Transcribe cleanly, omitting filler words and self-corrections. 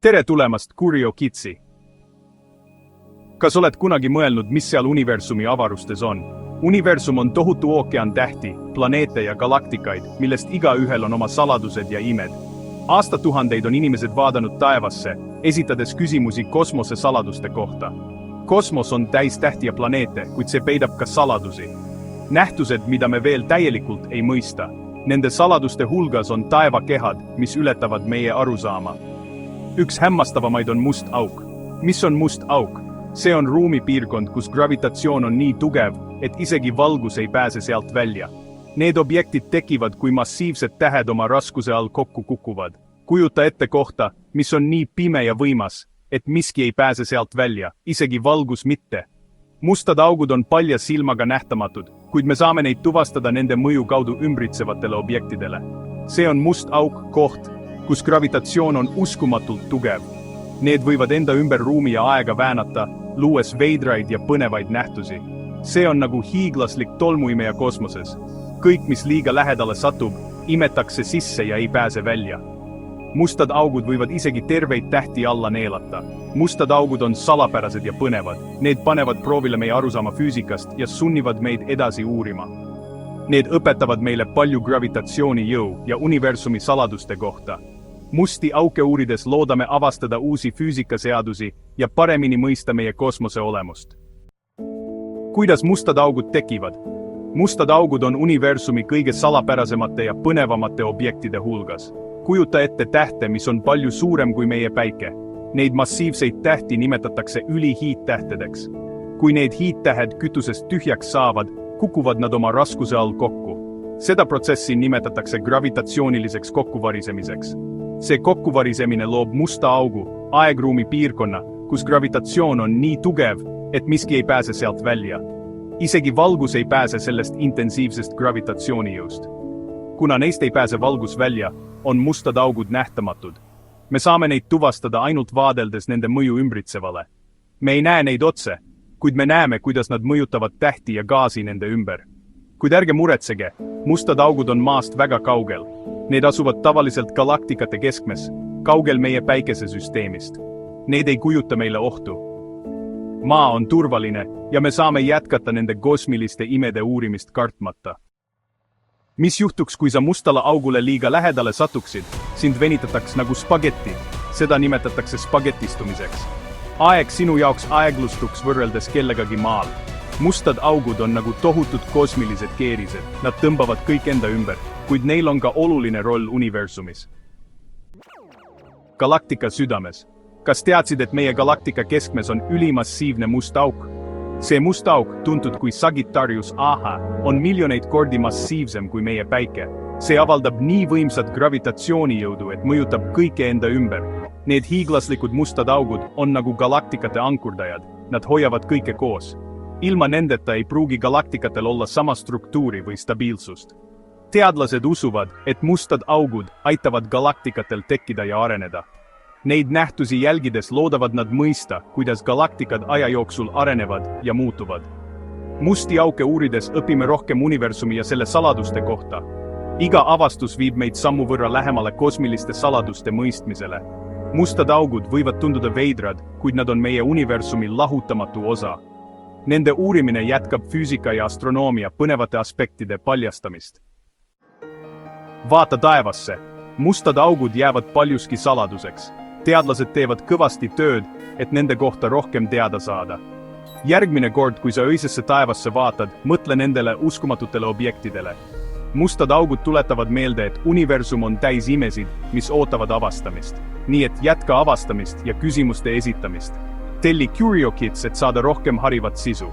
tere tulemast, CurioKidsi! Kas oled kunagi mõelnud, mis seal universumi avarustes on? Universum on tohutu ookean tähti, planeete ja galaktikaid, millest igaühel on oma saladused ja imed. Aastatuhandeid on inimesed vaadanud taevasse, esitades küsimusi kosmose saladuste kohta. Kosmos on täis tähti ja planeete, kuid see peidab ka saladusi. Nähtused, mida me veel täielikult ei mõista. Nende saladuste hulgas on taevakehad, mis ületavad meie arusaama. Üks hämmastavamaid on must auk. Mis on must auk? See on ruumipiirkond, kus gravitatsioon on nii tugev, et isegi valgus ei pääse sealt välja. Need objektid tekivad, kui massiivsed tähed oma raskuse all kokku kukuvad. Kujuta ette kohta, mis on nii pime ja võimas, et miski ei pääse sealt välja, isegi valgus mitte. Mustad augud on palja silmaga nähtamatud, kuid me saame neid tuvastada nende mõju kaudu ümbritsevatele objektidele. See on must auk, koht, kus gravitatsioon on uskumatult tugev. Need võivad enda ümber ruumi ja aega väänata, luues veidraid ja põnevaid nähtusi. See on nagu hiiglaslik tolmuimeja kosmoses. Kõik, mis liiga lähedale satub, imetakse sisse ja ei pääse välja. Mustad augud võivad isegi terveid tähti alla neelata. Mustad augud on salapärased ja põnevad. Need panevad proovile meie arusaama füüsikast ja sunnivad meid edasi uurima. Need õpetavad meile palju gravitatsioonijõu ja universumi saladuste kohta. Musti auke uurides loodame avastada uusi füüsikaseadusi ja paremini mõista meie kosmose olemust. Kuidas mustad augud tekivad? Mustad augud on universumi kõige salapärasemate ja põnevamate objektide hulgas. Kujuta ette tähte, mis on palju suurem kui meie päike. Neid massiivseid tähti nimetatakse ülihiidtähtedeks. Kui need hiidtähed kütusest tühjaks saavad, kukuvad nad oma raskuse all kokku. Seda protsessi nimetatakse gravitatsiooniliseks kokkuvarisemiseks. See kokkuvarisemine loob musta augu, aegruumi piirkonna, kus gravitatsioon on nii tugev, et miski ei pääse sealt välja. Isegi valgus ei pääse sellest intensiivsest gravitatsioonijõust. Kuna neist ei pääse valgus välja, on mustad augud nähtamatud. Me saame neid tuvastada ainult vaadeldes nende mõju ümbritsevale. Me ei näe neid otse, kuid me näeme, kuidas nad mõjutavad tähti ja gaasi nende ümber. Kuid ärge muretsege, mustad augud on maast väga kaugel. Need asuvad tavaliselt galaktikate keskmes, kaugel meie päikesesüsteemist. Need ei kujuta meile ohtu. Maa on turvaline ja me saame jätkata nende kosmiliste imede uurimist kartmata. Mis juhtuks, kui sa mustale augule liiga lähedale satuksid? Sind venitataks nagu spagetti. Seda nimetatakse spagetistumiseks. Aeg sinu jaoks aeglustuks võrreldes kellegagi maal. Mustad augud on nagu tohutud kosmilised keerised. Nad tõmbavad kõik enda ümber, kuid neil on ka oluline roll universumis. Galaktika südames. Kas teadsid, et meie galaktika keskmes on ülimassiivne must auk? See must auk, tuntud kui Sagittarius A, on miljoneid kordi massiivsem kui meie päike. See avaldab nii võimsat gravitatsioonijõudu, et mõjutab kõike enda ümber. Need hiiglaslikud mustad augud on nagu galaktikate ankurdajad. Nad hoiavad kõike koos. Ilma nendeta ei pruugi galaktikatel olla sama struktuuri või stabiilsust. Teadlased usuvad, et mustad augud aitavad galaktikatel tekkida ja areneda. Neid nähtusi jälgides loodavad nad mõista, kuidas galaktikad aja jooksul arenevad ja muutuvad. Musti auke uurides õpime rohkem universumi ja selle saladuste kohta. Iga avastus viib meid sammu võrra lähemale kosmiliste saladuste mõistmisele. Mustad augud võivad tunduda veidrad, kuid nad on meie universumi lahutamatu osa. Nende uurimine jätkab füüsika ja astronoomia põnevate aspektide paljastamist. Vaata taevasse. Mustad augud jäävad paljuski saladuseks. Teadlased teevad kõvasti tööd, et nende kohta rohkem teada saada. Järgmine kord, kui sa öisesse taevasse vaatad, mõtle nendele uskumatutele objektidele. Mustad augud tuletavad meelde, et universum on täis imesid, mis ootavad avastamist. Nii et jätka avastamist ja küsimuste esitamist. Telli CurioKids, et saada rohkem harivat sisu.